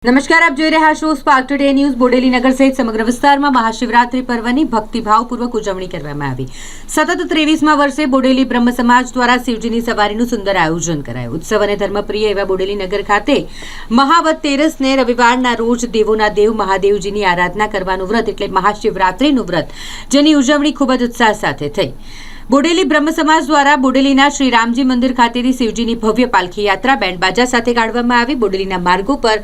નમસ્કાર, આપ જોઈ રહ્યા છો સ્પાર્ક ટુડે ન્યૂઝ। બોડેલી નગર સહિત સમગ્ર વિસ્તારમાં મહાશિવરાત્રી પર્વની ભક્તિભાવપૂર્વક ઉજવણી કરવામાં આવી। સતત 23મા વર્ષે બોડેલી બ્રહ્મ સમાજ દ્વારા શિવજીની સવારીનું સુંદર આયોજન કરાયું। ઉત્સવ અને ધર્મપ્રિય એવા બોડેલી નગર ખાતે મહાવદ તેરસને રવિવારના રોજ દેવોના દેવ મહાદેવજીની આરાધના કરવાનું વ્રત એટલે મહાશિવરાત્રીનું વ્રત, જેની ઉજવણી ખૂબ જ ઉત્સાહ સાથે થઈ। બોડેલી બ્રહ્મ સમાજ દ્વારા બોડેલીના શ્રી રામજી મંદિર ખાતેથી શિવજીની ભવ્ય પાલખી યાત્રા બેન્ડ બાજા સાથે કાઢવામાં આવી। બોડેલીના માર્ગો પર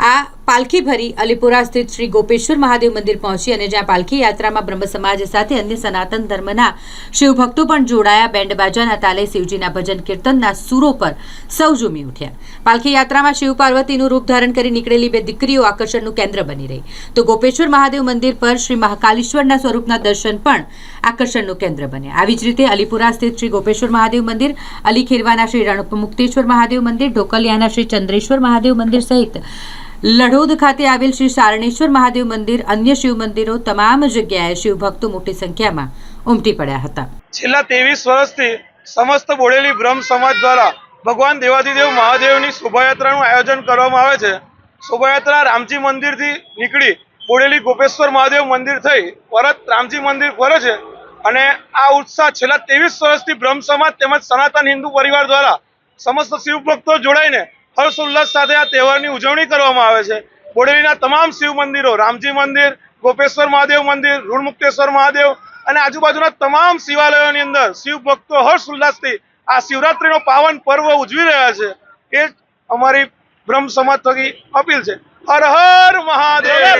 આ પાલખી ભરી અલીપુરા સ્થિત શ્રી ગોપેશ્વર મહાદેવ મંદિર પહોંચી અને જ્યાં પાલખી યાત્રામાં બ્રહ્મ સમાજ સાથે અન્ય સનાતન ધર્મના શિવભક્તો પણ જોડાયા। બેન્ડ બાજાના તાલે શિવજીના ભજન કીર્તનના સૂરો પર સૌ ઝૂમી ઉઠ્યા। પાલખી યાત્રામાં શિવ પાર્વતીનું રૂપ ધારણ કરી નીકળેલી બે દીકરીઓ આકર્ષણનું કેન્દ્ર બની રહી, તો ગોપેશ્વર મહાદેવ મંદિર પર શ્રી મહાકાલેશ્વરના સ્વરૂપના દર્શન પણ આકર્ષણનું કેન્દ્ર બન્યા। આવી જ રીતે અલીપુરા સ્થિત શ્રી ગોપેશ્વર મહાદેવ મંદિર, અલીખેરવાના શ્રી રણમુક્તેશ્વર મહાદેવ મંદિર, ઢોકલિયાના શ્રી ચંદ્રેશ્વર મહાદેવ મંદિર સહિત લડોદ ખાતે આવેલ શ્રી સારણેશ્વર મહાદેવ મંદિર, અન્ય શિવ મંદિરો તમામ જગ્યાએ શિવ ભક્તો મોટી સંખ્યામાં ઉમટી પડ્યા હતા। છેલ્લા 23 વર્ષથી સમસ્ત બોડેલી બ્રહ્મ સમાજ દ્વારા ભગવાન દેવાધિદેવ મહાદેવની શોભાયાત્રાનું આયોજન કરવામાં આવે છે। શોભાયાત્રા રામજી મંદિરથી નીકળી બોડેલી ગોપેશ્વર મહાદેવ મંદિર થઈ પરત રામજી મંદિર ફરે છે અને આ ઉત્સાહ છેલ્લા 23 વર્ષથી બ્રહ્મ સમાજ તેમજ સનાતન હિન્દુ પરિવાર દ્વારા સમસ્ત શિવ ભક્તો જોડાઈને હર્ષ ઉલ્લાસ સાથે આ તહેવારની ઉજવણી કરવામાં આવે છે। બોડેલીના તમામ શિવ મંદિરો, રામજી મંદિર, ગોપેશ્વર મહાદેવ મંદિર, ઋણમુક્તેશ્વર મહાદેવ અને આજુબાજુના તમામ શિવાલયોની અંદર શિવ ભક્તો હર્ષ ઉલ્લાસથી આ શિવરાત્રીનો પાવન પર્વ ઉજવી રહ્યા છે। એ જ અમારી બ્રહ્મ સમાજ થકી અપીલ છે। હર હર મહાદેવ।